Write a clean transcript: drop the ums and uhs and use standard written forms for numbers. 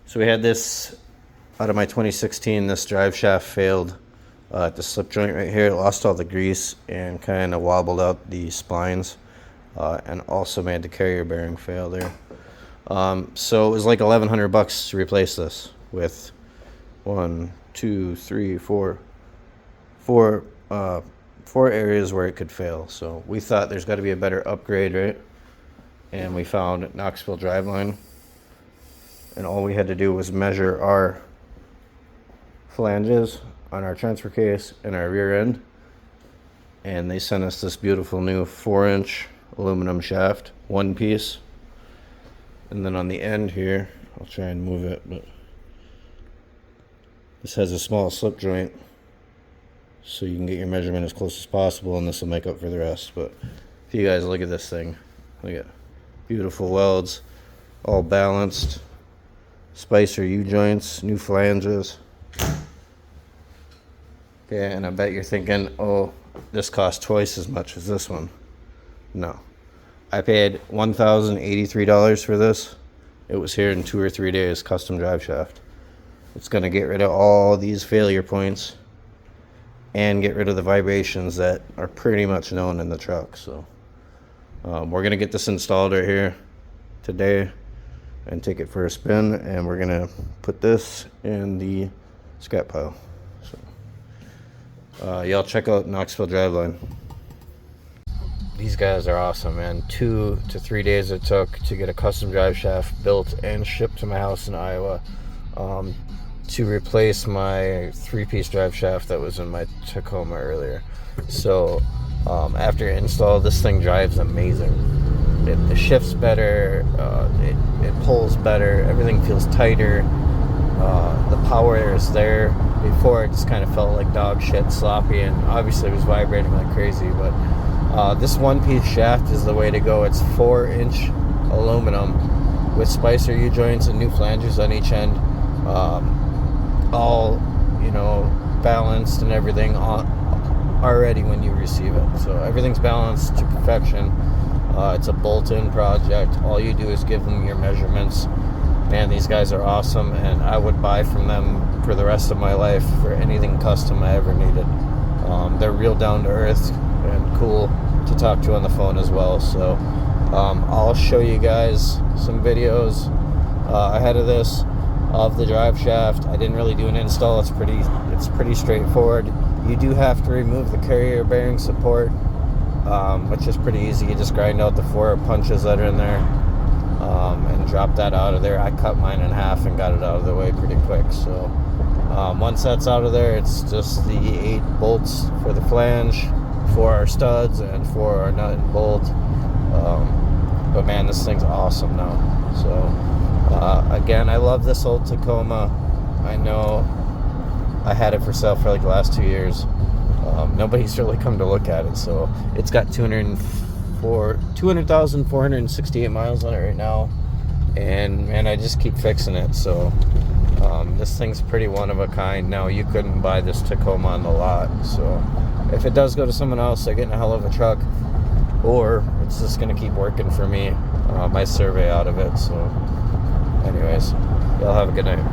So we had this out of my 2016. This drive shaft failed at the slip joint right here. It lost all the grease and kind of wobbled out the splines, and also made the carrier bearing fail there. So it was like $1,100 to replace this with four areas where it could fail. So we thought there's got to be a better upgrade, right? And we found Knoxville driveline. And all we had to do was measure our flanges on our transfer case and our rear end. And they sent us this beautiful new 4-inch aluminum shaft, one piece. And then on the end here, I'll try and move it, but this has a small slip joint, so you can get your measurement as close as possible, and this will make up for the rest. But if you guys look at this thing, look at beautiful welds, all balanced. Spicer U-joints, new flanges. Okay, and I bet you're thinking, oh, this costs twice as much as this one. No. I paid $1,083 for this. It was here in 2 or 3 days, custom drive shaft. It's going to get rid of all these failure points and get rid of the vibrations that are pretty much known in the truck. So we're going to get this installed right here today and take it for a spin, and we're gonna put this in the scrap pile. So y'all check out Knoxville driveline. These guys are awesome, man. 2 to 3 days it took to get a custom drive shaft built and shipped to my house in Iowa, to replace my 3-piece drive shaft that was in my Tacoma earlier. So after install, this thing drives amazing. It shifts better, it pulls better, everything feels tighter, the power is there. Before it just kind of felt like dog shit, sloppy, and obviously it was vibrating like crazy, but this one-piece shaft is the way to go. It's 4-inch aluminum with Spicer U-joints and new flanges on each end, all, balanced and everything already when you receive it. So everything's balanced to perfection. It's a bolt-in project. All you do is give them your measurements. Man, these guys are awesome, and I would buy from them for the rest of my life for anything custom I ever needed. They're real down to earth and cool to talk to on the phone as well. So I'll show you guys some videos ahead of this of the drive shaft. I didn't really do an install. It's pretty straightforward. You do have to remove the carrier bearing support, which is pretty easy. You just grind out the 4 punches that are in there, and drop that out of there. I cut mine in half and got it out of the way pretty quick. So once that's out of there, it's just the 8 bolts for the flange, for our studs, and for our nut and bolt. But man, this thing's awesome now. So again, I love this old Tacoma. I know I had it for sale for like the last 2 years. Nobody's really come to look at it. So it's got 200,468 miles on it right now, and man, I just keep fixing it. So this thing's pretty one of a kind. Now, you couldn't buy this Tacoma on the lot, so if it does go to someone else, they're getting a hell of a truck, or it's just gonna keep working for me, my survey out of it. So anyways, y'all have a good night.